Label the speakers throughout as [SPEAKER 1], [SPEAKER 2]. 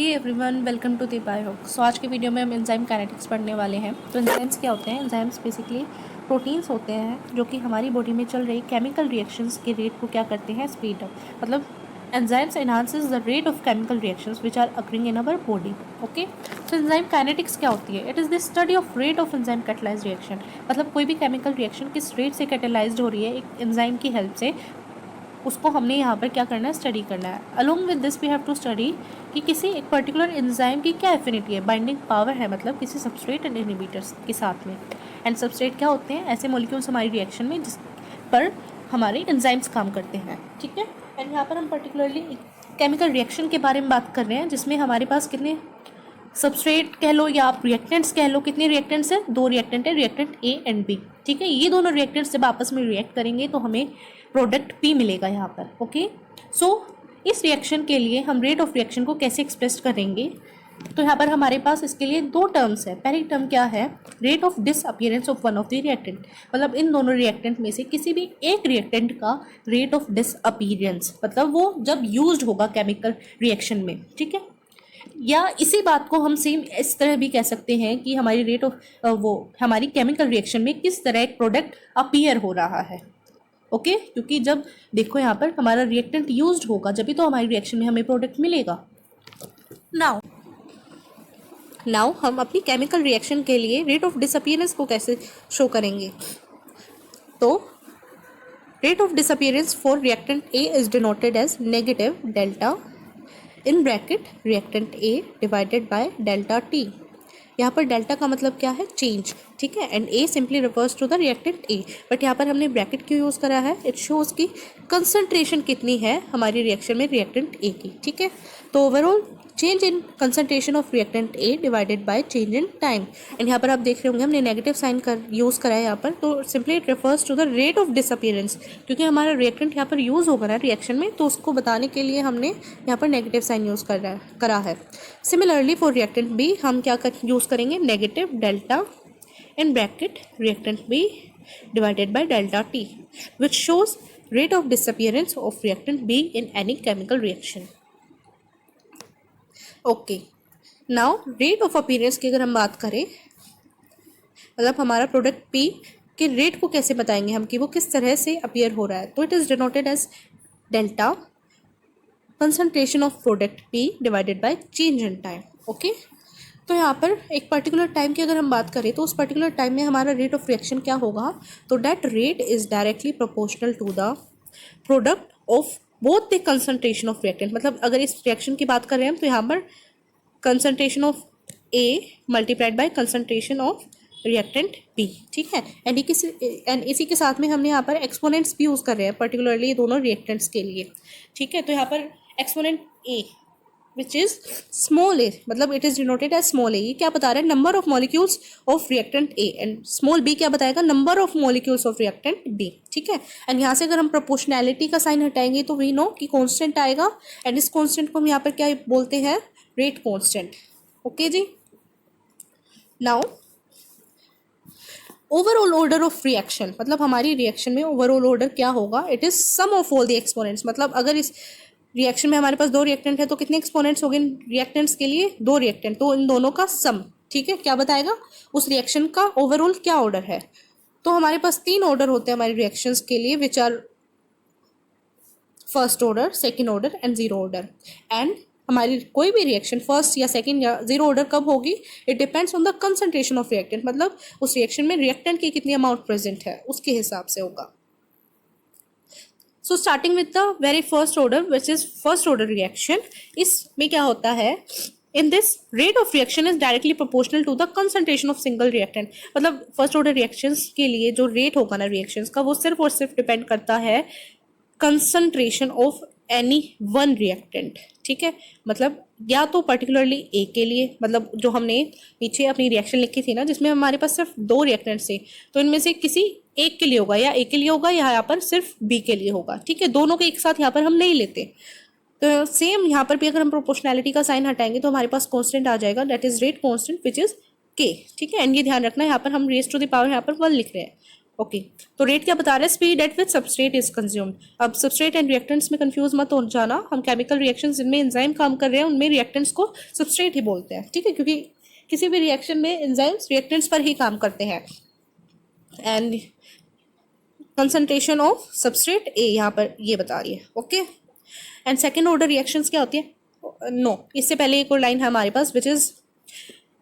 [SPEAKER 1] Hey everyone, welcome to the Biohack. So आज के video में हम एंजाइम काइनेटिक्स पढ़ने वाले हैं। तो एंजाइम्स क्या होते हैं? एंजाइम्स बेसिकली प्रोटीन्स होते हैं जो कि हमारी बॉडी में चल रही केमिकल रिएक्शंस के रेट को क्या करते हैं? Speed up. मतलब enzymes enhances the rate of chemical reactions which are occurring in our body. Okay, तो एंजाइम काइनेटिक्स क्या होती है? It is the study of rate of enzyme catalysed reaction. मतलब कोई भी केमिकल रिएक्शन किस रेट से कैटलाइज्ड हो रही है एक एंजाइम की हेल्प से, उसको हमने यहाँ पर क्या करना है? स्टडी करना है। Along with this we have to study कि किसी एक पर्टिकुलर एंजाइम की क्या एफिनिटी है, बाइंडिंग पावर है, मतलब किसी सबस्ट्रेट एंड इनहिबिटर्स के साथ में। एंड सबस्ट्रेट क्या होते हैं? ऐसे मॉलिक्यूल्स हमारी रिएक्शन में जिस पर हमारे एंजाइम्स काम करते हैं। ठीक है, एंड यहाँ पर हम पर्टिकुलरली केमिकल रिएक्शन के बारे में बात कर रहे हैं जिसमें हमारे पास कितने सबस्ट्रेट कह लो या आप रिएक्टेंट्स कह लो। कितने रिएक्टेंट्स है? दो रिएक्टेंट है, रिएक्टेंट ए एंड बी। ठीक है, ये दोनों रिएक्टेंट्स जब आपस में रिएक्ट करेंगे तो हमें प्रोडक्ट पी मिलेगा यहाँ पर। ओके, सो इस रिएक्शन के लिए हम रेट ऑफ रिएक्शन को कैसे एक्सप्रेस करेंगे? तो यहाँ पर हमारे पास इसके लिए दो टर्म्स है। पहली टर्म क्या है? Rate of disappearance of one of the reactant. मतलब इन दोनों रिएक्टेंट में से किसी भी एक रिएक्टेंट का रेट ऑफ डिसअपियरेंस, मतलब वो जब यूज्ड होगा केमिकल रिएक्शन में। ठीक है, या इसी बात को हम सेम इस तरह भी कह सकते हैं कि हमारी रेट ऑफ वो हमारी केमिकल रिएक्शन में किस तरह एक प्रोडक्ट अपीयर हो रहा है। ओके, क्योंकि जब देखो यहाँ पर हमारा रिएक्टेंट यूज्ड होगा जब भी तो हमारी रिएक्शन में हमें प्रोडक्ट मिलेगा। नाउ हम अपनी केमिकल रिएक्शन के लिए रेट ऑफ डिसअपियरेंस को कैसे शो करेंगे? तो rate of disappearance for reactant A is denoted as negative delta in bracket reactant A divided by delta T. यहाँ पर डेल्टा का मतलब क्या है? चेंज। ठीक है, and A simply refers to the reactant A. But यहाँ पर हमने ब्रैकेट क्यों यूज़ करा है? इट शोज की कंसंट्रेशन कितनी है हमारी रिएक्शन में रिएक्टेंट ए की। ठीक है, तो overall change in concentration of reactant A divided by change in time. And यहाँ पर आप देख रहे होंगे हमने नेगेटिव साइन यूज़ करा है यहाँ पर, तो simply it refers to the rate of disappearance. क्योंकि हमारा रिएक्टेंट यहाँ पर यूज़ होगा ना रिएक्शन में, तो उसको बताने के लिए हमने यहाँ पर नेगेटिव साइन यूज़ करा है। सिमिलरली फॉर रिएक्टेंट बी हम क्या यूज़ करेंगे? Negative delta in bracket reactant B divided by delta T, which shows rate of disappearance of reactant B in any chemical reaction. Okay, now rate of appearance की अगर हम बात करें, मतलब हमारा प्रोडक्ट P के रेट को कैसे बताएंगे हम कि वो किस तरह से अपीयर हो रहा है? तो it is denoted as delta concentration of product P divided by change in time. Okay, तो यहाँ पर एक पर्टिकुलर टाइम की अगर हम बात करें तो उस पर्टिकुलर टाइम में हमारा रेट ऑफ रिएक्शन क्या होगा? तो that rate is directly proportional to the product of both the concentration of reactant. मतलब अगर इस रिएक्शन की बात कर रहे हैं तो यहाँ पर concentration of A multiplied by concentration of reactant B. ठीक है, एंड इसी के साथ में हमने यहाँ पर एक्सपोनेंट्स भी यूज़ कर रहे हैं पर्टिकुलरली दोनों रिएक्टेंट्स के लिए। ठीक है, तो यहाँ पर exponent A which is small a, मतलब it is denoted as small a। ये क्या बता रहा है? Number of molecules of reactant A. And small B क्या बताएगा? Number of molecules of reactant B. ठीक है, एंड यहाँ से अगर हम प्रोपोर्शनैलिटी का साइन हटाएंगे तो वी नो कि कांस्टेंट आएगा, एंड इस कांस्टेंट को हम यहाँ पर क्या बोलते हैं? Rate constant. ओके जी, now overall order of reaction, मतलब हमारी रिएक्शन में ओवरऑल ऑर्डर क्या होगा? It is sum of all the exponents. मतलब अगर इस रिएक्शन में हमारे पास दो रिएक्टेंट है तो कितने एक्सपोनेंट्स हो गए रिएक्टेंट्स के लिए? दो रिएक्टेंट, तो इन दोनों का सम। ठीक है, क्या बताएगा? उस रिएक्शन का ओवरऑल क्या ऑर्डर है? तो हमारे पास तीन ऑर्डर होते हैं हमारे रिएक्शंस के लिए, which are first order, second order and zero order. And हमारी कोई भी रिएक्शन फर्स्ट या सेकेंड या जीरो ऑर्डर कब होगी? It depends on the concentration of reactant. मतलब उस रिएक्शन में रिएक्टेंट की कितनी अमाउंट प्रेजेंट है उसके हिसाब से होगा। So starting with the very first order which is first order reaction, इसमें क्या होता है? In this rate of reaction is directly proportional to the concentration of single reactant. मतलब फर्स्ट ऑर्डर रिएक्शंस के लिए जो रेट होगा ना रिएक्शंस का, वो सिर्फ और सिर्फ डिपेंड करता है concentration of any one reactant. ठीक है, मतलब या तो पर्टिकुलरली ए के लिए, मतलब जो हमने पीछे अपनी रिएक्शन लिखी थी ना जिसमें हमारे पास सिर्फ दो रिएक्टेंट्स थे, तो इनमें से किसी एक के लिए होगा, या ए के लिए होगा या यहाँ पर सिर्फ बी के लिए होगा। ठीक है, दोनों के एक साथ यहाँ पर हम नहीं लेते। तो सेम यहाँ पर भी अगर हम प्रोपोर्शनैलिटी का साइन हटाएंगे तो हमारे पास कांस्टेंट आ जाएगा, that is rate constant which is के। ठीक है, एंड ये ध्यान रखना यहाँ पर हम रेज टू द पावर यहाँ पर 1 लिख रहे हैं। ओके तो रेट क्या बता रहे हैं, speed at which substrate is consumed. अब सबस्ट्रेट एंड रिएक्टेंट्स में कंफ्यूज मत हो जाना, हम केमिकल रिएक्शंस जिनमें एंजाइम काम कर रहे हैं उनमें रिएक्टेंट्स को सबस्ट्रेट ही बोलते हैं, ठीक है, क्योंकि किसी भी रिएक्शन में एंजाइम्स रिएक्टेंट्स पर ही काम करते हैं। एंड कंसंट्रेशन ऑफ सबस्ट्रेट ए यहाँ पर ये बता रही है। Okay and second order reactions क्या होती है, नो इससे पहले एक और लाइन है हमारे पास which is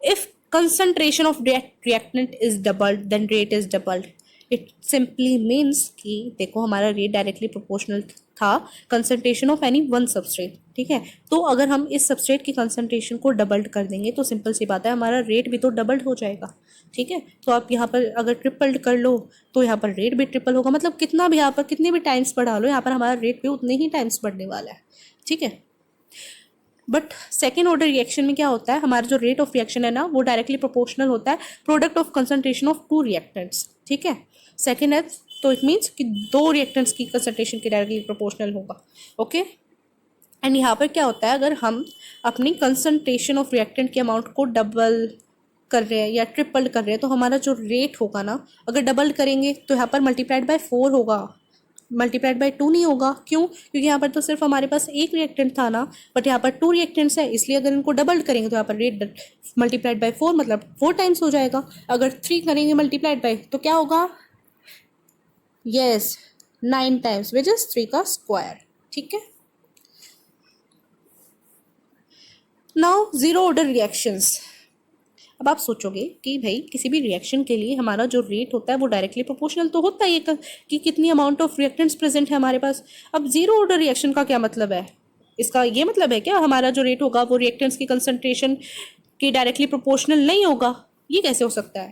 [SPEAKER 1] if concentration of reactant is doubled then rate is doubled। it simply means कि देखो हमारा रेट डायरेक्टली प्रोपोर्शनल था concentration of any one substrate, ठीक है, तो अगर हम इस सबस्ट्रेट की कंसंट्रेशन को डबल्ड कर देंगे तो सिंपल सी बात है हमारा रेट भी तो डबल्ड हो जाएगा, ठीक है। तो आप यहाँ पर अगर ट्रिपल्ड कर लो तो यहाँ पर रेट भी ट्रिपल होगा, मतलब कितना भी यहाँ पर कितने भी टाइम्स बढ़ा लो यहाँ पर हमारा रेट भी उतने ही टाइम्स बढ़ने वाला है, ठीक है। बट सेकेंड ऑर्डर रिएक्शन में क्या होता है, हमारा जो रेट ऑफ रिएक्शन है ना वो डायरेक्टली प्रोपोर्शनल होता है product of concentration of to reactants, ठीक है। सेकेंड है तो इट मीन्स कि दो रिएक्टेंट्स की कंसंट्रेशन के डायरेक्टली प्रोपोर्शनल होगा। ओके एंड यहाँ पर क्या होता है, अगर हम अपनी कंसंट्रेशन ऑफ रिएक्टेंट के अमाउंट को डबल कर रहे हैं या ट्रिपल कर रहे हैं तो हमारा जो रेट होगा ना, अगर डबल करेंगे तो यहाँ पर मल्टीप्लाइड बाय 4 होगा, मल्टीप्लाइड बाय 2 नहीं होगा। क्यों, क्योंकि यहाँ पर तो सिर्फ हमारे पास एक रिएक्टेंट था ना, बट यहाँ पर 2 रिएक्टेंट्स है, इसलिए अगर इनको डबल करेंगे तो यहाँ पर रेट मल्टीप्लाइड बाय 4 मतलब 4 टाइम्स हो जाएगा। अगर 3 करेंगे मल्टीप्लाइड बाय तो क्या होगा, यस 9 टाइम्स विच इज 3 का स्क्वायर, ठीक है। Now zero order reactions. अब आप सोचोगे कि भाई किसी भी रिएक्शन के लिए हमारा जो रेट होता है वो डायरेक्टली प्रोपोर्शनल तो होता ही है कि कितनी अमाउंट ऑफ रिएक्टेंट्स प्रेजेंट है हमारे पास। अब जीरो ऑर्डर रिएक्शन का क्या मतलब है, इसका ये मतलब है क्या हमारा जो रेट होगा वो रिएक्टेंट्स की कंसंट्रेशन की डायरेक्टली प्रोपोर्शनल नहीं होगा, ये कैसे हो सकता है।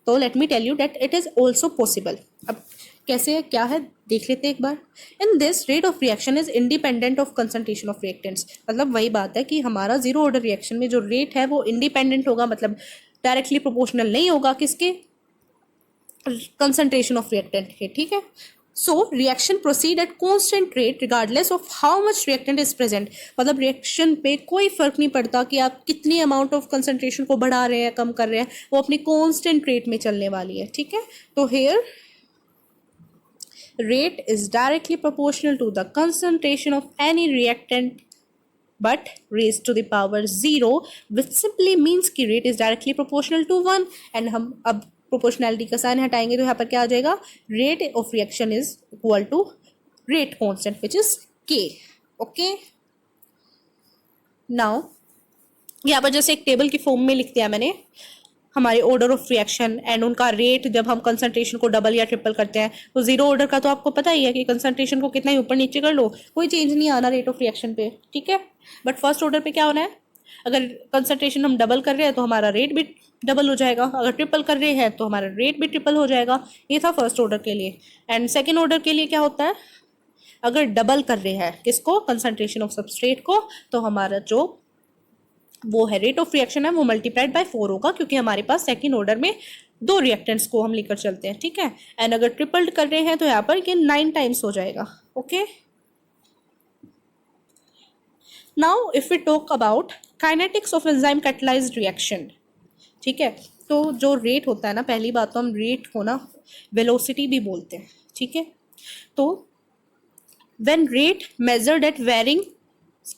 [SPEAKER 1] तो let me tell you that it is also possible. अब कैसे है क्या है देख लेते हैं एक बार। In this rate of reaction is independent of concentration of reactants, मतलब वही बात है कि हमारा जीरो ऑर्डर रिएक्शन में जो रेट है वो इंडिपेंडेंट होगा, मतलब डायरेक्टली प्रोपोर्शनल नहीं होगा किसके, कंसंट्रेशन ऑफ रिएक्टेंट के, ठीक है। So reaction proceed at constant rate regardless of how much reactant is present, मतलब रिएक्शन पे कोई फर्क नहीं पड़ता कि आप कितनी अमाउंट ऑफ कंसंट्रेशन को बढ़ा रहे हैं कम कर रहे हैं, वो अपनी कॉन्स्टेंट रेट में चलने वाली है, ठीक है। तो hair rate is directly proportional to the concentration of any reactant but raised to the power 0, which simply means कि rate is directly proportional to 1। and हम अब proportionality का साइन हटाएंगे तो यहाँ पर क्या आ जाएगा, rate of reaction is equal to rate constant which is k। okay now यहाँ पर जैसे एक टेबल की फॉर्म में लिख दिया मैंने हमारे ऑर्डर ऑफ रिएक्शन एंड उनका रेट जब हम कंसंट्रेशन को डबल या ट्रिपल करते हैं। तो जीरो ऑर्डर का तो आपको पता ही है कि कंसंट्रेशन को कितना ही ऊपर नीचे कर लो कोई चेंज नहीं आना रेट ऑफ रिएक्शन पे, ठीक है। बट फर्स्ट ऑर्डर पे क्या होना है, अगर कंसंट्रेशन हम डबल कर रहे हैं तो हमारा रेट भी डबल हो जाएगा, अगर ट्रिपल कर रहे हैं तो हमारा रेट भी ट्रिपल हो जाएगा। ये था फर्स्ट ऑर्डर के लिए। एंड सेकेंड ऑर्डर के लिए क्या होता है, अगर डबल कर रहे हैं किसको, कंसंट्रेशन ऑफ सबस्ट्रेट को, तो हमारा जो वो है रेट ऑफ रिएक्शन है वो मल्टीप्लाइड बाय 4 होगा, क्योंकि हमारे पास सेकंड ऑर्डर में 2 रिएक्टेंट्स को हम लेकर चलते हैं, ठीक है। एंड अगर ट्रिपल्ड कर रहे हैं तो यहाँ पर ये 9 टाइम्स हो जाएगा। Okay now if we talk about kinetics of enzyme catalysed reaction, ठीक है। तो जो रेट होता है ना, पहली बात तो हम रेट को ना वेलोसिटी भी बोलते हैं, ठीक है। तो when rate measured at varying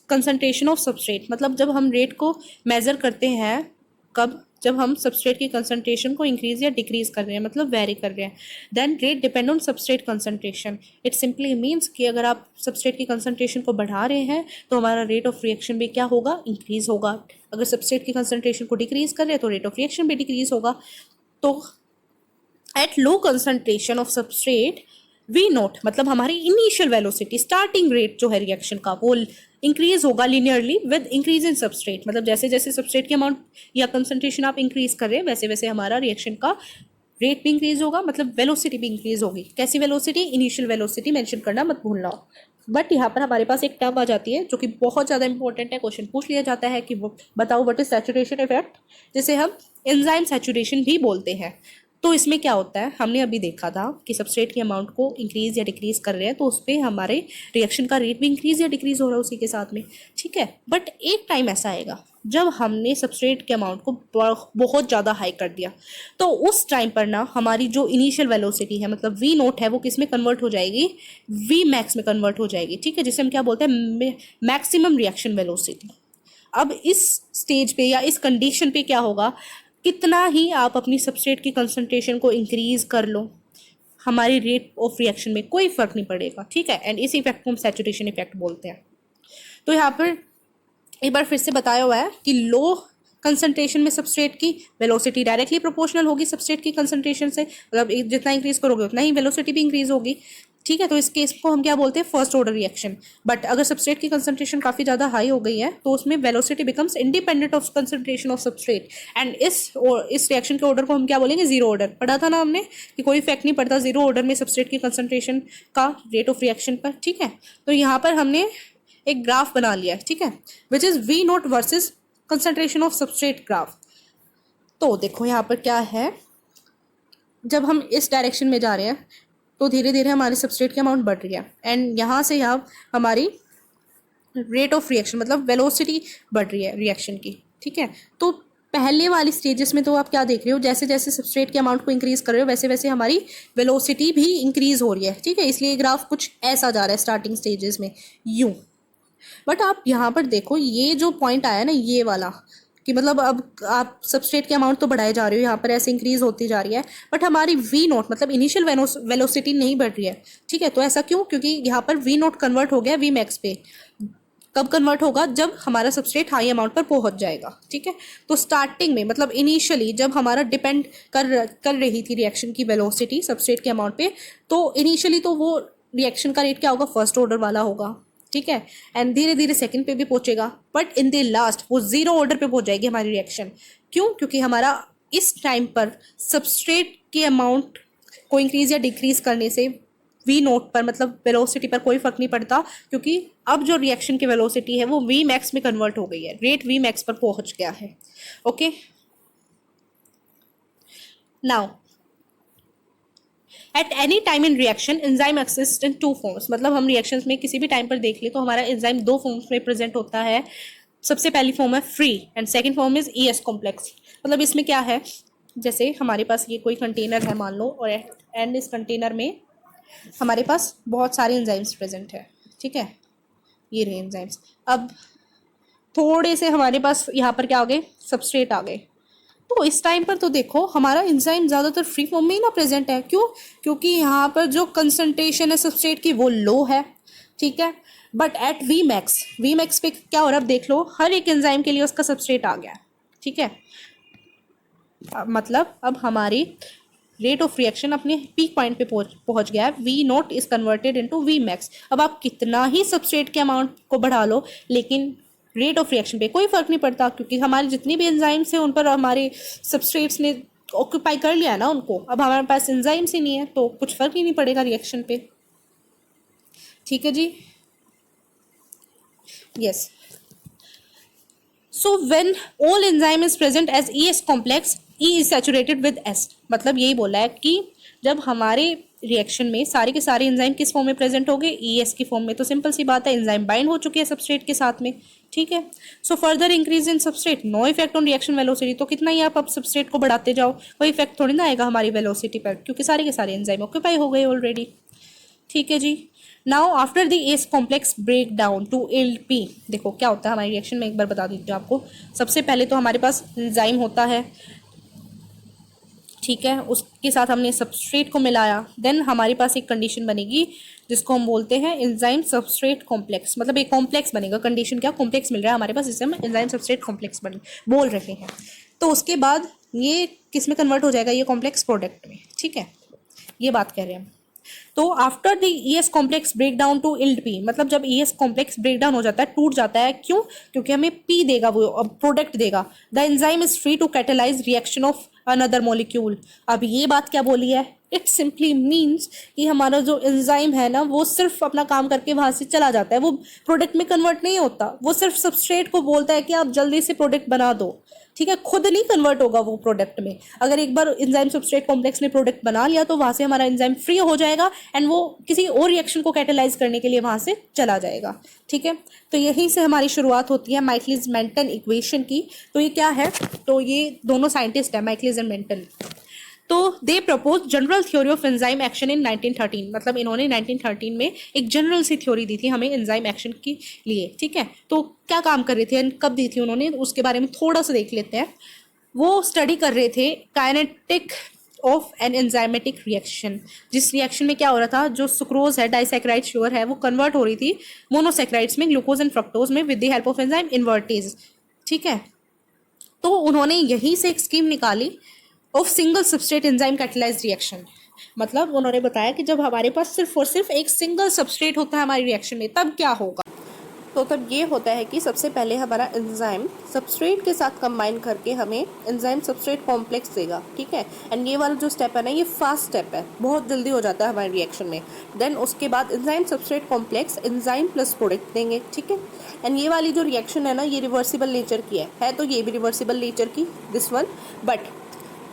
[SPEAKER 1] concentration of substrate, मतलब जब हम रेट को मेज़र करते हैं कब, जब हम सबस्ट्रेट की कंसंट्रेशन को इंक्रीज या डिक्रीज कर रहे हैं, मतलब वेरी कर रहे हैं, then rate depend on substrate concentration. It simply means कि अगर आप सबस्ट्रेट की कंसंट्रेशन को बढ़ा रहे हैं तो हमारा रेट ऑफ रिएक्शन भी क्या होगा, इंक्रीज होगा। अगर सबस्ट्रेट की कंसंट्रेशन को डिक्रीज कर रहे हैं तो रेट ऑफ रिएक्शन भी डिक्रीज होगा। तो at low concentration of substrate V naught, मतलब हमारी इनिशियल वेलोसिटी स्टार्टिंग रेट जो है रिएक्शन का वो इंक्रीज होगा linearly with increase in substrate, मतलब जैसे जैसे सबस्ट्रेट की अमाउंट या कंसंट्रेशन आप इंक्रीज कर रहे हैं वैसे वैसे हमारा रिएक्शन का रेट भी इंक्रीज होगा, मतलब वेलोसिटी भी इंक्रीज होगी। कैसी वेलोसिटी, इनिशियल वेलोसिटी मेंशन करना मत भूलना। बट यहाँ पर हमारे पास एक टर्म आ जाती है जो कि बहुत ज़्यादा इंपॉर्टेंट है, क्वेश्चन पूछ लिया जाता है कि वो बताओ व्हाट इज सैचुरेशन इफेक्ट, जिसे हम एंजाइम सैचुरेशन भी बोलते हैं। तो इसमें क्या होता है, हमने अभी देखा था कि सबस्ट्रेट की अमाउंट को इंक्रीज या डिक्रीज कर रहे हैं तो उस पर हमारे रिएक्शन का रेट भी इंक्रीज या डिक्रीज हो रहा है उसी के साथ में, ठीक है। बट एक टाइम ऐसा आएगा जब हमने सबस्ट्रेट के अमाउंट को बहुत ज़्यादा हाई कर दिया, तो उस टाइम पर ना हमारी जो इनिशियल वेलोसिटी है, मतलब वी नोट है, वो किस में कन्वर्ट हो जाएगी, वी मैक्स में कन्वर्ट हो जाएगी। ठीक है, जिसे हम क्या बोलते हैं, मैक्सिमम रिएक्शन वेलोसिटी। अब इस स्टेज पे या इस कंडीशन पे क्या होगा, कितना ही आप अपनी सबस्ट्रेट की कंसंट्रेशन को इंक्रीज कर लो, हमारी रेट ऑफ रिएक्शन में कोई फर्क नहीं पड़ेगा। ठीक है, एंड इस इफेक्ट को हम सैचुरेशन इफेक्ट बोलते हैं। तो यहाँ पर एक बार फिर से बताया हुआ है कि लो कंसंट्रेशन में सबस्ट्रेट की वेलोसिटी डायरेक्टली प्रोपोर्शनल होगी सबस्ट्रेट की कंसंट्रेशन से, मतलब जितना इंक्रीज करोगे उतना ही वेलोसिटी भी इंक्रीज होगी। ठीक है, तो इस केस को हम क्या बोलते हैं, फर्स्ट ऑर्डर रिएक्शन। बट अगर सबस्ट्रेट की कंसंट्रेशन काफ़ी ज़्यादा हाई हो गई है तो उसमें velocity becomes independent of concentration of substrate, and इस रिएक्शन के ऑर्डर को हम क्या बोलेंगे, जीरो ऑर्डर। पढ़ा था ना हमने कि कोई इफेक्ट नहीं पड़ता जीरो ऑर्डर में सबस्ट्रेट की कंसंट्रेशन का रेट ऑफ रिएक्शन पर। ठीक है, तो यहाँ पर हमने एक ग्राफ बना लिया है। ठीक है, which is V naught versus concentration of substrate graph. तो देखो यहाँ पर क्या है, जब हम इस डायरेक्शन में जा रहे हैं तो धीरे धीरे हमारे सबस्ट्रेट की अमाउंट बढ़ रही है, एंड यहाँ से यहाँ हमारी रेट ऑफ रिएक्शन मतलब वेलोसिटी बढ़ रही है रिएक्शन की। ठीक है, तो पहले वाली स्टेजेस में तो आप क्या देख रहे हो, जैसे जैसे सबस्ट्रेट के अमाउंट को इंक्रीज कर रहे हो वैसे वैसे हमारी वेलोसिटी भी इंक्रीज हो रही है। ठीक है, इसलिए ग्राफ कुछ ऐसा जा रहा है स्टार्टिंग स्टेजेस में यूं। बट आप यहाँ पर देखो, ये जो पॉइंट आया ना, ये वाला, कि मतलब अब आप सबस्ट्रेट के अमाउंट तो बढ़ाए जा रहे हो, यहाँ पर ऐसे इंक्रीज होती जा रही है, बट हमारी वी नोट मतलब इनिशियल वेलोसिटी नहीं बढ़ रही है। ठीक है, तो ऐसा क्यों, क्योंकि यहाँ पर वी नोट कन्वर्ट हो गया वी मैक्स पे। कब कन्वर्ट होगा, जब हमारा सबस्ट्रेट हाई अमाउंट पर पहुंच जाएगा। ठीक है, तो स्टार्टिंग में मतलब इनिशियली जब हमारा डिपेंड कर रही थी रिएक्शन की वेलोसिटी सबस्ट्रेट के अमाउंट पे, तो इनिशियली तो वो रिएक्शन का रेट क्या होगा, फर्स्ट ऑर्डर वाला होगा। ठीक है, एंड धीरे धीरे सेकंड पे भी पहुंचेगा, बट इन द लास्ट वो जीरो ऑर्डर पे पहुंच जाएगी हमारी रिएक्शन। क्यों, क्योंकि हमारा इस टाइम पर सबस्ट्रेट के अमाउंट को इंक्रीज या डिक्रीज करने से वी नोट पर मतलब वेलोसिटी पर कोई फर्क नहीं पड़ता, क्योंकि अब जो रिएक्शन की वेलोसिटी है वो वी मैक्स में कन्वर्ट हो गई है, रेट वी मैक्स पर पहुंच गया है। Okay, now at any time in reaction enzyme exist in two forms, मतलब हम रिएक्शंस में किसी भी टाइम पर देख ले तो हमारा एंजाइम दो फॉर्म्स में प्रेजेंट होता है। सबसे पहली फॉर्म है free and second form is ES complex. मतलब इसमें क्या है, जैसे हमारे पास ये कोई कंटेनर है मान लो, और एंड इस कंटेनर में हमारे पास बहुत सारे एंजाइम्स प्रेजेंट है। ठीक है, ये रहे एंजाइम्स। अब थोड़े से हमारे पास यहाँ पर क्या आ गए, सबस्ट्रेट आ गए, तो इस टाइम पर तो देखो हमारा एंजाइम ज़्यादातर फ्री फॉर्म में ही ना प्रेजेंट है। क्यों, क्योंकि यहाँ पर जो कंसंट्रेशन है सबस्ट्रेट की वो लो है। ठीक है, बट एट वी मैक्स पे क्या हो रहा है, अब देख लो हर एक एंजाइम के लिए उसका सबस्ट्रेट आ गया। ठीक है, मतलब अब हमारी रेट ऑफ रिएक्शन अपने पीक पॉइंट पे पहुंच गया है, V naught is converted into V max. अब आप कितना ही सबस्ट्रेट के अमाउंट को बढ़ा लो, लेकिन रेट ऑफ रिएक्शन पे कोई फर्क नहीं पड़ता, क्योंकि हमारे जितनी भी एंजाइम्स हैं उन पर हमारे सबस्ट्रेट्स ने ऑक्यूपाई कर लिया ना उनको। अब हमारे पास एंजाइम्स ही नहीं है तो कुछ फर्क ही नहीं पड़ेगा रिएक्शन पे। ठीक है जी, yes. So when all enzyme is present as ES complex, E is saturated with S। मतलब यही बोला है कि जब हमारे रिएक्शन में सारे के सारे एंजाइम किस फॉर्म में प्रेजेंट हो गए, ES की फॉर्म में, तो सिंपल सी बात है एंजाइम बाइंड हो चुके हैं सबस्ट्रेट के साथ में। ठीक है, so further increase in substrate, no effect on reaction velocity. तो कितना ही आप अब सबस्ट्रेट को बढ़ाते जाओ, कोई इफेक्ट थोड़ी ना आएगा हमारी वेलोसिटी पर, क्योंकि सारे के सारे एंजाइम ऑक्यूपाई हो गए ऑलरेडी। ठीक है जी, now after the S complex break down to LP, देखो क्या होता है हमारी रिएक्शन में, एक बार बता देती हूँ आपको। सबसे पहले तो हमारे पास एंजाइम होता है, ठीक है, उसके साथ हमने सबस्ट्रेट को मिलाया, देन हमारे पास एक कंडीशन बनेगी जिसको हम बोलते हैं एंजाइम सबस्ट्रेट कॉम्प्लेक्स। मतलब एक कॉम्प्लेक्स बनेगा, कंडीशन क्या, कॉम्प्लेक्स मिल रहा है हमारे पास, जिसे हम एंजाइम सबस्ट्रेट कॉम्प्लेक्स बोल रहे हैं। तो उसके बाद ये किस में कन्वर्ट हो जाएगा, ये कॉम्प्लेक्स प्रोडक्ट में। ठीक है, ये बात कह रहे हैं हम। तो after the ES complex break down to LP, मतलब जब ES कॉम्प्लेक्स ब्रेक डाउन हो जाता है, टूट जाता है, क्यों, क्योंकि हमें P देगा, वो प्रोडक्ट देगा। The enzyme is free to catalyse reaction of another molecule. अब ये बात क्या बोली है, इट सिंपली मीन्स कि हमारा जो एंजाइम है ना वो सिर्फ अपना काम करके वहाँ से चला जाता है, वो प्रोडक्ट में कन्वर्ट नहीं होता, वो सिर्फ सबस्ट्रेट को बोलता है कि आप जल्दी से प्रोडक्ट बना दो, ठीक है, खुद नहीं कन्वर्ट होगा वो प्रोडक्ट में। अगर एक बार एंजाइम सबस्ट्रेट कॉम्प्लेक्स ने प्रोडक्ट बना लिया तो वहाँ से हमारा एंजाइम फ्री हो जाएगा एंड वो किसी और रिएक्शन को कैटेलाइज करने के लिए वहाँ से चला जाएगा, ठीक है। तो यहीं से हमारी शुरुआत होती है माइकलिस मेंटन इक्वेशन की। तो ये क्या है, तो ये दोनों साइंटिस्ट है माइकलिस एंड मेंटन। तो they propose general theory of enzyme action in 1913, मतलब इन्होंने 1913 में एक जनरल सी थ्योरी दी थी हमें एंजाइम एक्शन के लिए, ठीक है। तो क्या काम कर रहे थे, कब दी थी उन्होंने, उसके बारे में थोड़ा सा देख लेते हैं। वो स्टडी कर रहे थे kinetic of an enzymatic reaction, जिस रिएक्शन में क्या हो रहा था, जो सुक्रोज है, डाइसैकेराइड शुगर है, वो कन्वर्ट हो रही थी मोनोसैकेराइड्स में, ग्लूकोज एंड फ्रक्टोज में, with the help of enzyme invertase, ठीक है। तो उन्होंने यहीं से एक स्कीम निकाली of single substrate enzyme catalysed reaction. मतलब उन्होंने बताया कि जब हमारे पास सिर्फ और सिर्फ एक सिंगल सबस्ट्रेट होता है हमारी रिएक्शन में, तब क्या होगा। तो तब ये होता है कि सबसे पहले हमारा एंजाइम सबस्ट्रेट के साथ कंबाइन करके हमें एंजाइम सबस्ट्रेट कॉम्प्लेक्स देगा, ठीक है। एंड ये वाला जो स्टेप है ना, ये फास्ट स्टेप है, बहुत जल्दी हो जाता है हमारे रिएक्शन में। देन उसके बाद enzyme substrate complex enzyme plus product देंगे, ठीक है। एंड ये वाली जो रिएक्शन है ना, ये रिवर्सिबल नेचर की है तो ये भी रिवर्सिबल नेचर की, this one. But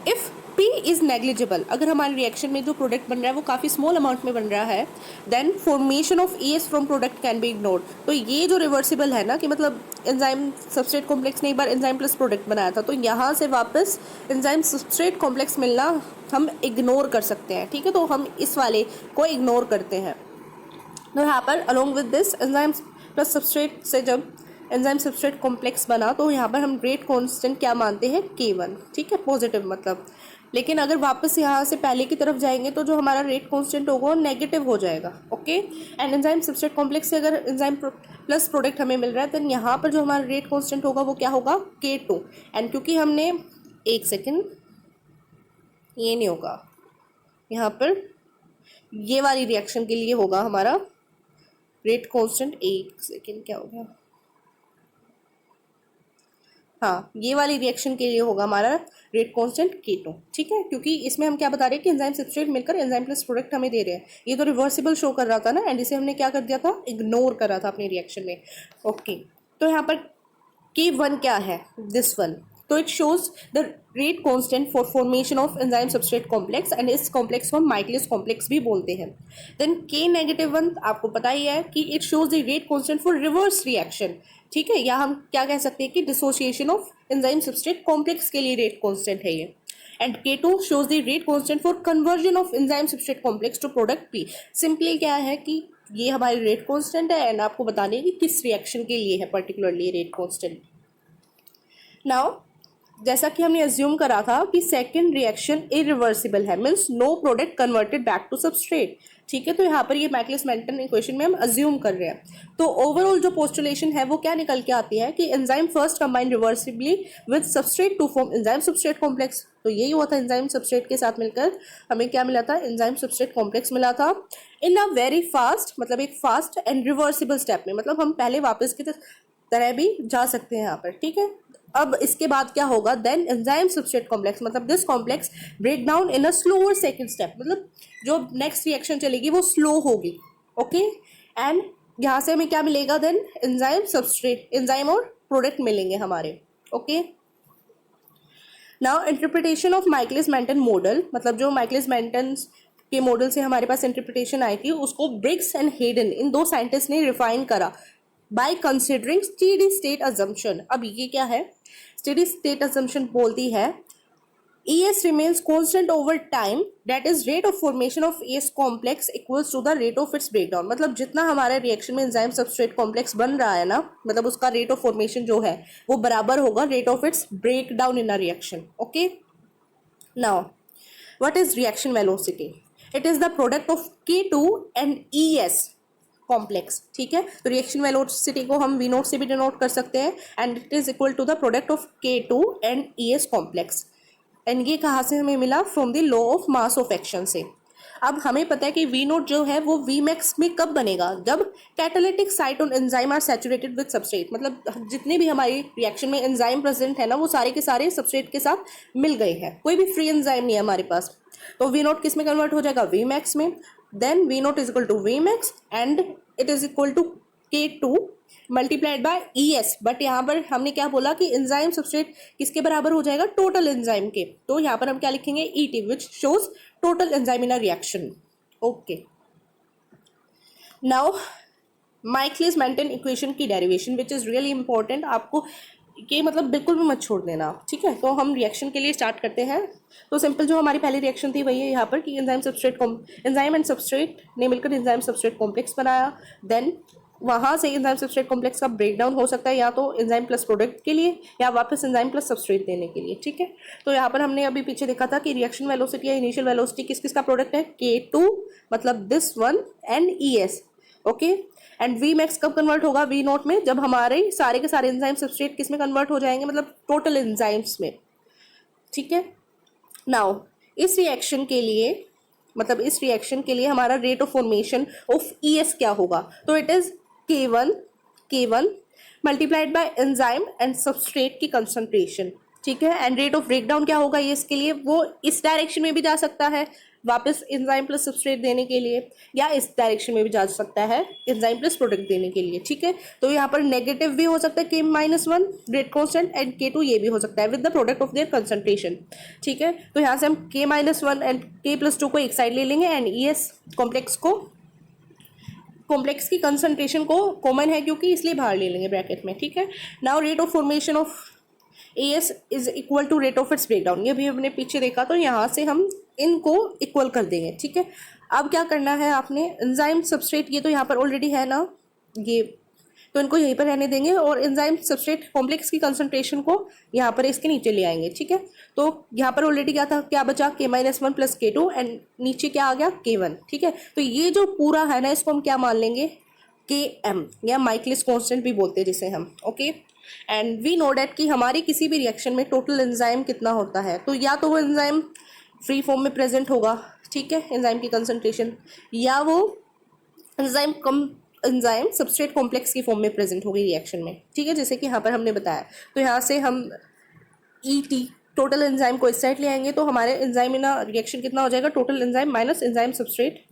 [SPEAKER 1] if P is negligible, अगर हमारे रिएक्शन में जो प्रोडक्ट बन रहा है वो काफ़ी स्मॉल अमाउंट में बन रहा है, then formation of ES from product can be ignored. तो ये जो रिवर्सिबल है ना, कि मतलब एंजाइम सबस्ट्रेट कॉम्प्लेक्स ने एक बार एंजाइम प्लस प्रोडक्ट बनाया था, तो यहाँ से वापस एंजाइम सबस्ट्रेट कॉम्प्लेक्स मिलना हम इग्नोर कर सकते हैं, ठीक है। तो हम इस वाले को इग्नोर करते हैं। तो यहाँ पर along with this enzyme plus substrate से जब एंजाइम सबस्ट्रेट कॉम्प्लेक्स बना, तो यहाँ पर हम रेट कांस्टेंट क्या मानते हैं, K1, ठीक है, पॉजिटिव मतलब। लेकिन अगर वापस यहाँ से पहले की तरफ जाएंगे तो जो हमारा रेट कांस्टेंट होगा वो नेगेटिव हो जाएगा, okay. And enzyme substrate complex से अगर एंजाइम प्लस प्रोडक्ट हमें मिल रहा है, देन यहाँ पर जो हमारा रेट कांस्टेंट होगा वो क्या होगा, K2। एंड क्योंकि हमने, एक सेकेंड, ये नहीं होगा, यहाँ पर ये वाली रिएक्शन के लिए होगा हमारा रेट कांस्टेंट, एक सेकेंड, क्या होगा, हाँ, ये वाली रिएक्शन के लिए होगा हमारा रेट कांस्टेंट K2, ठीक है। क्योंकि इसमें हम क्या बता रहे हैं कि एंजाइम सबस्ट्रेट मिलकर एंजाइम प्लस प्रोडक्ट हमें दे रहे हैं, ये तो रिवर्सिबल शो कर रहा था ना, एंड इसे हमने क्या कर दिया था, इग्नोर कर रहा था अपनी रिएक्शन में, ओके। तो यहाँ पर K1 क्या है, दिस वन। तो it shows the rate constant for formation of enzyme substrate complex, and इस कॉम्प्लेक्स को हम माइकलिस कॉम्प्लेक्स भी बोलते हैं। देन K-1 आपको पता ही है कि it shows the rate constant for reverse reaction, ठीक है। या हम क्या कह सकते हैं कि dissociation of enzyme substrate complex के लिए रेट कांस्टेंट है ये। And K2 shows the rate constant for conversion of enzyme substrate complex to product P। Simply क्या है कि ये हमारी रेट कांस्टेंट है, एंड आपको बताने कि किस रिएक्शन के लिए है पर्टिकुलरली रेट कांस्टेंट। नाउ जैसा कि हमने अज्यूम करा था कि सेकेंड रिएक्शन इरिवर्सिबल है, means no product converted back to substrate, ठीक है। तो यहाँ पर ये मैकलिस मेंटन इक्वेशन में हम अज्यूम कर रहे हैं। तो ओवरऑल जो पोस्टुलेशन है वो क्या निकल के आती है कि enzyme first combine reversibly with substrate to form enzyme substrate complex. तो यही हुआ था, एंजाइम सबस्ट्रेट के साथ मिलकर हमें क्या मिला था, एंजाइम सबस्ट्रेट कॉम्प्लेक्स मिला था इन अ वेरी फास्ट, मतलब एक फास्ट एंड रिवर्सिबल स्टेप में, मतलब हम पहले वापस की तरह भी जा सकते हैं यहाँ पर, ठीक है। अब इसके बाद क्या होगा, देन एंजाइम सबस्ट्रेट कॉम्प्लेक्स, मतलब this complex break down in a slower second step, मतलब जो नेक्स्ट रिएक्शन चलेगी वो स्लो होगी, ओके। एंड यहाँ से हमें क्या मिलेगा, देन एंजाइम सबस्ट्रेट, एंजाइम और प्रोडक्ट मिलेंगे हमारे, okay. Now interpretation of Michaelis Menten model, मतलब जो माइकलिस मेंटन के मॉडल से हमारे पास इंटरप्रिटेशन आई थी, उसको ब्रिग्स एंड हेडन, इन दो साइंटिस्ट ने रिफाइन करा by considering steady state assumption. अब ये क्या है, स्टेडी स्टेट अजम्पशन बोलती है ES remains constant over time, that is rate of formation of ES complex equals to the rate of its breakdown। मतलब जितना हमारे रिएक्शन में एंजाइम सबस्ट्रेट कॉम्प्लेक्स बन रहा है ना, मतलब उसका रेट ऑफ फॉर्मेशन जो है वो बराबर होगा rate of its break down in a reaction, okay. Now what is reaction velocity, it is the product of K2 and ES complex, ठीक है। तो रिएक्शन वेलोसिटी को हम V0 से भी डिनोट कर सकते हैं, and it is equal to the product of K2 and ES complex. And ये कहाँ से हमें मिला, from the law of mass of action से। अब हमें पता है कि वी नोट जो है वो वी मैक्स में कब बनेगा, जब catalytic site on enzyme are saturated with substrate, मतलब जितने भी हमारी रिएक्शन में एंजाइम प्रेजेंट है ना वो सारे के सारे सबस्ट्रेट के साथ मिल गए हैं, कोई भी फ्री एंजाइम नहीं है हमारे पास, तो वी नोट किस में कन्वर्ट हो जाएगा, वी मैक्स में। Then V naught is equal to V max and it is equal to K2 multiplied by ES, but यहाँ पर हमने क्या बोला कि एंजाइम सबस्ट्रेट किसके बराबर हो जाएगा, टोटल एंजाइम के, तो यहाँ पर हम क्या लिखेंगे, ET which shows total enzyme in a reaction. Okay, now Michaelis Menten equation की derivation which is really important, आपको ये मतलब बिल्कुल भी मत छोड़ देना, ठीक है। तो हम रिएक्शन के लिए स्टार्ट करते हैं। तो सिंपल जो हमारी पहली रिएक्शन थी वही है यहाँ पर कि एंजाइम एंड सबस्ट्रेट ने मिलकर एंजाइम सबस्ट्रेट कॉम्प्लेक्स बनाया। देन वहाँ से एंजाइम सबस्ट्रेट कॉम्प्लेक्स का ब्रेकडाउन हो सकता है या तो एंजाइम प्लस प्रोडक्ट के लिए या वापस एंजाइम प्लस सबस्ट्रेट देने के लिए, ठीक है। तो यहाँ पर हमने अभी पीछे देखा था कि रिएक्शन वेलोसिटी या इनिशियल वेलोसिटी किस किस का प्रोडक्ट है, K2 मतलब this one and ES, okay. And V max कब कन्वर्ट होगा, वी नोट में, जब हमारे सारे के सारे एंजाइम सबस्ट्रेट किस में कन्वर्ट हो जाएंगे, मतलब टोटल एंजाइम्स में, ठीक है। नाउ इस रिएक्शन के लिए मतलब इस रिएक्शन के लिए हमारा rate of formation of ES क्या होगा, तो it is K1 multiplied by enzyme and substrate की कंसंट्रेशन, ठीक है। एंड रेट ऑफ ब्रेकडाउन क्या होगा ES के लिए, वो इस डायरेक्शन में भी जा सकता है वापस एंजाइम प्लस सबस्ट्रेट देने के लिए, या इस डायरेक्शन में भी जा सकता है एंजाइम प्लस प्रोडक्ट देने के लिए, ठीक है। तो यहाँ पर नेगेटिव भी हो सकता है K-1 rate constant and K2 ये भी हो सकता है with the product of their concentration, ठीक है। तो यहाँ से हम K-1 एंड K+2 को एक साइड ले लेंगे एंड ES कॉम्प्लेक्स की कंसंट्रेशन को कॉमन है क्योंकि इसलिए बाहर ले लेंगे ब्रैकेट में, ठीक है। Now rate of formation of AS is equal to rate of its breakdown, ये भी हमने पीछे देखा, तो यहाँ से हम इनको इक्वल कर देंगे, ठीक है। अब क्या करना है आपने, एंजाइम सबस्ट्रेट ये तो यहाँ पर ऑलरेडी है ना, ये तो इनको यहीं पर रहने देंगे और एंजाइम सबस्ट्रेट कॉम्प्लेक्स की कंसंट्रेशन को यहाँ पर इसके नीचे ले आएंगे, ठीक है। तो यहाँ पर ऑलरेडी क्या था, क्या बचा, K-1 प्लस K2 एंड नीचे क्या आ गया, K1, ठीक है। तो ये जो पूरा है ना इसको हम क्या मान लेंगे, Km या माइकलिस कांस्टेंट भी बोलते हैं जिसे हम, okay. And we know that कि हमारी किसी भी रिएक्शन में टोटल एंजाइम कितना होता है, तो या तो वो एंजाइम फ्री फॉर्म में प्रेजेंट होगा, ठीक है, एंजाइम की कंसंट्रेशन, या वो एंजाइम सबस्ट्रेट कॉम्प्लेक्स की फॉर्म में प्रेजेंट होगी रिएक्शन में, ठीक है, जैसे कि यहाँ पर हमने बताया। तो यहाँ से हम ET टोटल एंजाइम को इस साइड ले आएंगे तो हमारे एंजाइम इन रिएक्शन कितना हो जाएगा, total enzyme minus enzyme substrate,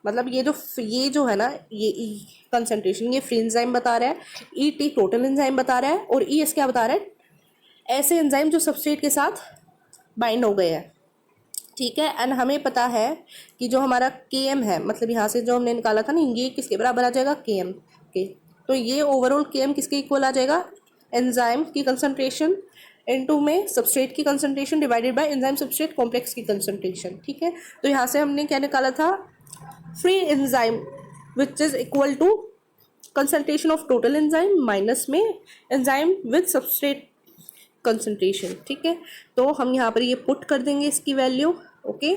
[SPEAKER 1] मतलब ये जो है ना ये कंसंट्रेशन ये फ्री एंजाइम बता रहा है, ET टोटल एंजाइम बता रहा है और ES क्या बता रहा है, ऐसे एंजाइम जो सबस्ट्रेट के साथ बाइंड हो गए हैं, ठीक है। एंड हमें पता है कि जो हमारा Km है, मतलब यहाँ से जो हमने निकाला था ना, ये किसके बराबर आ जाएगा, Km के, तो ये ओवरऑल Km किसके इक्वल आ जाएगा, एंजाइम की कंसंट्रेशन इनटू में सबस्ट्रेट की concentration divided by enzyme substrate complex की कंसंट्रेशन, ठीक है। तो यहाँ से हमने क्या निकाला था, free enzyme which is equal to concentration of total enzyme minus में एंजाइम विद सबस्ट्रेट कंसंट्रेशन, ठीक है। तो हम यहाँ पर ये पुट कर देंगे इसकी वैल्यू, ओके।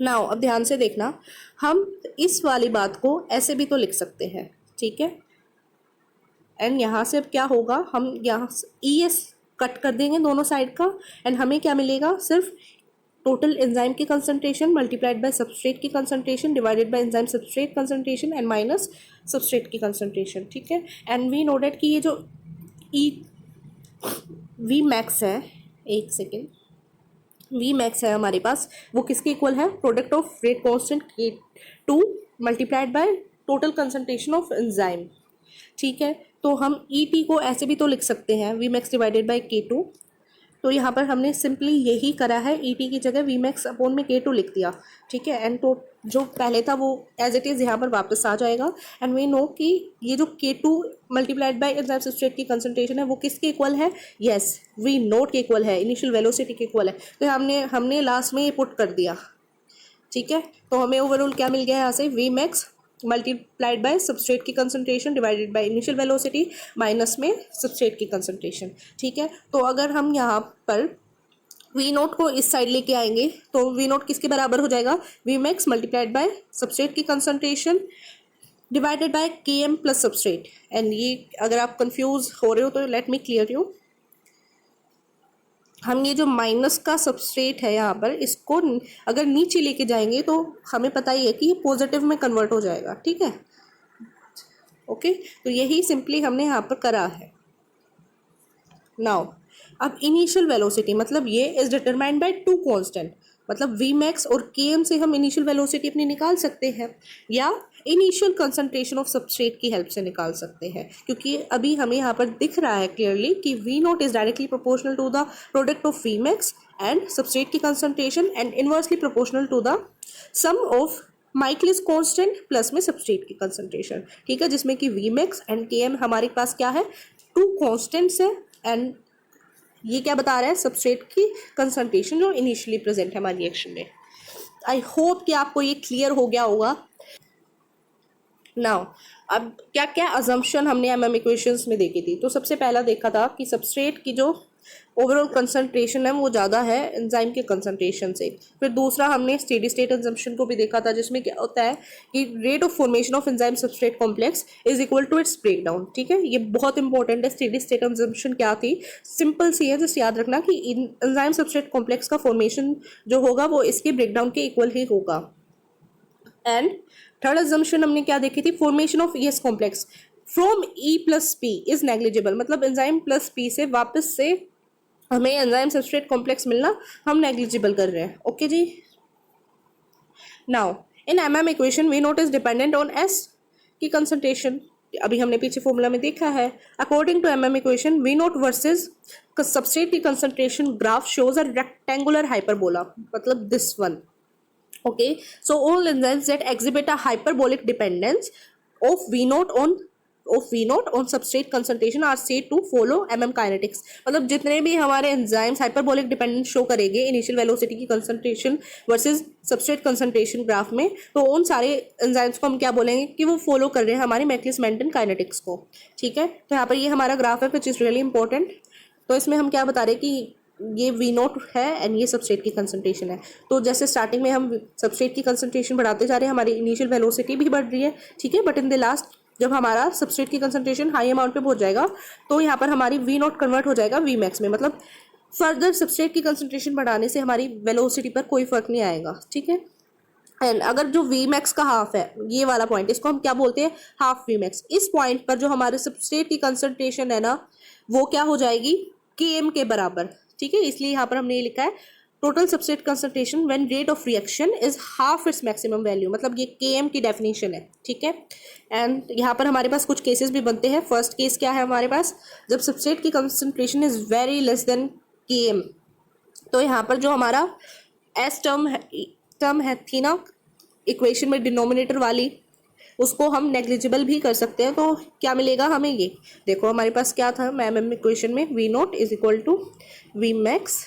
[SPEAKER 1] नाउ अब ध्यान से देखना, हम इस वाली बात को ऐसे भी तो लिख सकते हैं, ठीक है। एंड यहाँ से अब क्या होगा, हम यहाँ ES कट कर देंगे दोनों साइड का एंड हमें क्या मिलेगा, सिर्फ टोटल एंजाइम की कंसंट्रेशन मल्टीप्लाइड बाय सबस्ट्रेट की concentration divided by enzyme substrate concentration and minus substrate की कंसंट्रेशन, ठीक है। एंड वी नो डेट कि ये जो वी मैक्स है, एक सेकेंड, वी मैक्स है हमारे पास, वो किसके इक्वल है, product of rate constant K2 multiplied by total concentration of enzyme, ठीक है। तो हम ET को ऐसे भी तो लिख सकते हैं, V max divided by K2, तो यहाँ पर हमने सिंपली यही करा है, ET की जगह वी मैक्स अपॉन में K2 लिख दिया, ठीक है। एंड तो जो पहले था वो एज इट इज़ यहाँ पर वापस आ जाएगा। एंड वी नो कि ये जो K2 multiplied bye enzyme substrate की कंसंट्रेशन है वो किसके इक्वल है, यस वी नोट के इक्वल है, इनिशियल वेलोसिटी के इक्वल है, तो हमने लास्ट में ये पुट कर दिया, ठीक है। तो हमें ओवरऑल क्या मिल गया यहाँ से, V max multiplied by substrate की concentration divided by initial velocity minus में सबस्ट्रेट की कंसंट्रेशन, ठीक है। तो अगर हम यहाँ पर वी नोट को इस साइड लेके आएंगे तो वी नोट किसके बराबर हो जाएगा, V max multiplied by substrate की concentration divided by Km plus substrate. And ये अगर आप कंफ्यूज हो रहे हो तो लेट मी क्लियर यू, हम ये जो माइनस का सबस्ट्रेट है यहाँ पर, इसको अगर नीचे लेके जाएंगे तो हमें पता ही है कि ये पॉजिटिव में कन्वर्ट हो जाएगा, ठीक है। ओके, तो यही सिंपली हमने यहाँ पर करा है। नाउ अब इनिशियल वेलोसिटी, मतलब ये is determined by two constant, मतलब वी मैक्स और के एम से हम इनिशियल वेलोसिटी अपनी निकाल सकते हैं, या इनिशियल कंसंट्रेशन ऑफ सबस्ट्रेट की हेल्प से निकाल सकते हैं, क्योंकि अभी हमें यहाँ पर दिख रहा है क्लियरली कि V naught is directly proportional to the product of V max and substrate की concentration and inversely proportional to the sum of Michaelis constant plus में सबस्ट्रेट की कंसंट्रेशन, ठीक है, जिसमें कि V max and K M हमारे पास क्या है, टू कॉन्स्टेंट्स है, एंड ये क्या बता रहा है, सबस्ट्रेट की कंसंट्रेशन जो इनिशियली प्रेजेंट है हमारी रिएक्शन में। आई होप कि आपको ये क्लियर हो गया होगा। नाउ अब क्या क्या अजम्पशन हमने एमएम इक्वेशंस में देखी थी, तो सबसे पहला देखा था कि सबस्ट्रेट की जो ओवरऑल कंसंट्रेशन है वो ज़्यादा है एंजाइम के कंसंट्रेशन से। फिर दूसरा हमने स्टेडी स्टेट अजम्पशन को भी देखा था, जिसमें क्या होता है कि rate of formation of enzyme substrate complex is equal to its breakdown, ठीक है, ये बहुत इंपॉर्टेंट है। स्टेडी स्टेट अजम्पशन क्या थी, सिंपल सी है, जस्ट याद रखना कि एंजाइम सबस्ट्रेट कॉम्प्लेक्स का फॉर्मेशन जो होगा वो इसके ब्रेकडाउन के इक्वल ही होगा। एंड थर्ड अजम्पशन हमने क्या देखी थी, formation of ES complex from E plus P is negligible, मतलब एंजाइम प्लस पी से वापस से हमें एंजाइम सबस्ट्रेट कॉम्प्लेक्स मिलना हम नेग्लिजिबल कर रहे हैं। ओके जी, now in MM equation V naught is dependent on S की कंसंट्रेशन, अभी हमने पीछे फॉर्मूला में देखा है। According to MM equation V naught versus substrate की concentration graph shows a rectangular hyperbola, मतलब this one. Okay, so all enzymes that exhibit a hyperbolic dependence of V naught on substrate concentration are said to follow MM kinetics, मतलब जितने भी हमारे enzymes hyperbolic dependence show करेंगे initial velocity की concentration versus substrate concentration graph में, तो उन सारे enzymes को हम क्या बोलेंगे कि वो फॉलो कर रहे हैं हमारे मैक्लिस-मेंटन काइनेटिक्स को, ठीक है। तो यहाँ पर ये हमारा ग्राफ है विच इज़ रियली इंपॉर्टेंट। तो इसमें हम क्या बता रहे हैं कि ये वी नोट है एंड ये सबस्ट्रेट की कंसंट्रेशन है। तो जैसे स्टार्टिंग में हम सबस्ट्रेट की कंसंट्रेशन बढ़ाते जा रहे हैं, हमारी इनिशियल वेलोसिटी भी बढ़ रही है, ठीक है, बट इन द लास्ट जब हमारा सबस्ट्रेट की कंसंट्रेशन हाई अमाउंट पे पहुंच जाएगा तो यहाँ पर हमारी वी नोट कन्वर्ट हो जाएगा वी मैक्स में, मतलब फर्दर सबस्ट्रेट की कंसंट्रेशन बढ़ाने से हमारी वेलोसिटी पर कोई फर्क नहीं आएगा, ठीक है। एंड अगर जो वी मैक्स का हाफ है, ये वाला पॉइंट, इसको हम क्या बोलते हैं, हाफ वी मैक्स, इस पॉइंट पर जो हमारे सबस्ट्रेट की कंसंट्रेशन है ना वो क्या हो जाएगी, के एम के बराबर, ठीक है। इसलिए यहाँ पर हमने ये लिखा है total substrate concentration when rate of reaction is half its maximum value, मतलब ये केएम की डेफिनेशन है, ठीक है। एंड यहाँ पर हमारे पास कुछ केसेस भी बनते हैं। फर्स्ट केस क्या है हमारे पास, जब सबस्ट्रेट की concentration is very less than KM, तो यहाँ पर जो हमारा एस टर्म है थी ना इक्वेशन में डिनोमिनेटर वाली, उसको हम नेग्लिजिबल भी कर सकते हैं। तो क्या मिलेगा हमें, ये देखो हमारे पास क्या था एमएम इक्वेशन में, V naught is equal to V max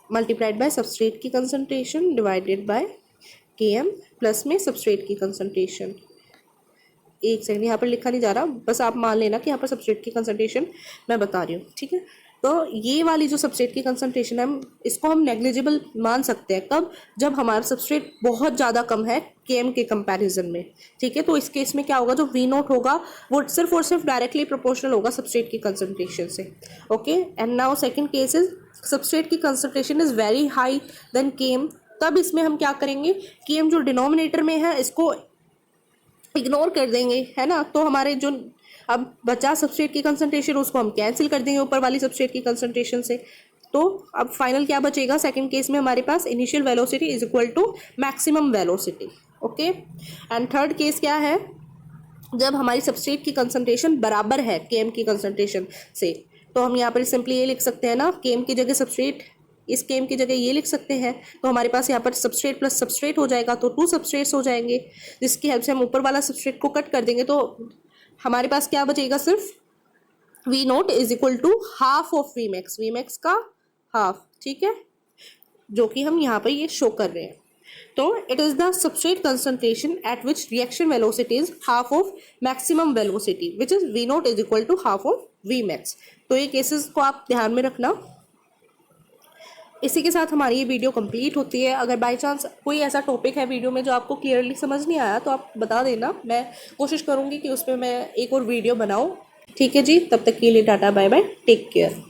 [SPEAKER 1] multiplied by substrate की concentration divided by K M plus में सबस्ट्रेट की कंसंट्रेशन। एक सेकंड, यहाँ पर लिखा नहीं जा रहा, बस आप मान लेना कि यहाँ पर सबस्ट्रेट की कंसंट्रेशन मैं बता रही हूँ, ठीक है। तो ये वाली जो सबस्ट्रेट की कंसंट्रेशन है इसको हम नेग्लिजिबल मान सकते हैं, कब, जब हमारा सबस्ट्रेट बहुत ज़्यादा कम है केएम के कंपैरिजन में, ठीक है। तो इस केस में क्या होगा, जो वी नोट होगा वो सिर्फ और सिर्फ डायरेक्टली प्रोपोर्शनल होगा सबस्ट्रेट की कंसंट्रेशन से। Okay, and now second case is substrate की concentration is very high than KM, तब इसमें हम क्या करेंगे, केएम जो डिनोमिनेटर में है इसको इग्नोर कर देंगे, है ना। तो हमारे जो अब बचा सबस्ट्रेट की कंसंट्रेशन उसको हम कैंसिल कर देंगे ऊपर वाली सबस्ट्रेट की कंसंट्रेशन से। तो अब फाइनल क्या बचेगा, सेकंड केस में हमारे पास initial velocity is equal to maximum velocity. Okay, and third case क्या है, जब हमारी सबस्ट्रेट की कंसंट्रेशन बराबर है केएम की कंसंट्रेशन से, तो हम यहाँ पर सिंपली ये लिख सकते हैं ना, केएम की जगह सबस्ट्रेट, इस केएम की जगह ये लिख सकते हैं। तो हमारे पास यहाँ पर सबस्ट्रेट प्लस सबस्ट्रेट हो जाएगा, तो 2 सबस्ट्रेट्स हो जाएंगे, जिसकी हेल्प से हम ऊपर वाला सबस्ट्रेट को कट कर देंगे। तो हमारे पास क्या बचेगा, सिर्फ V naught is equal to half of V max का हाफ, ठीक है, जो कि हम यहाँ पर ये शो कर रहे हैं। तो it is the substrate concentration at which reaction velocity is half of maximum velocity which is V naught is equal to half of V max. तो ये केसेस को आप ध्यान में रखना। इसी के साथ हमारी ये वीडियो कंप्लीट होती है। अगर बाय चांस कोई ऐसा टॉपिक है वीडियो में जो आपको क्लियरली समझ नहीं आया तो आप बता देना, मैं कोशिश करूँगी कि उस पर मैं एक और वीडियो बनाऊँ, ठीक है जी। तब तक के लिए tata bye bye, take care.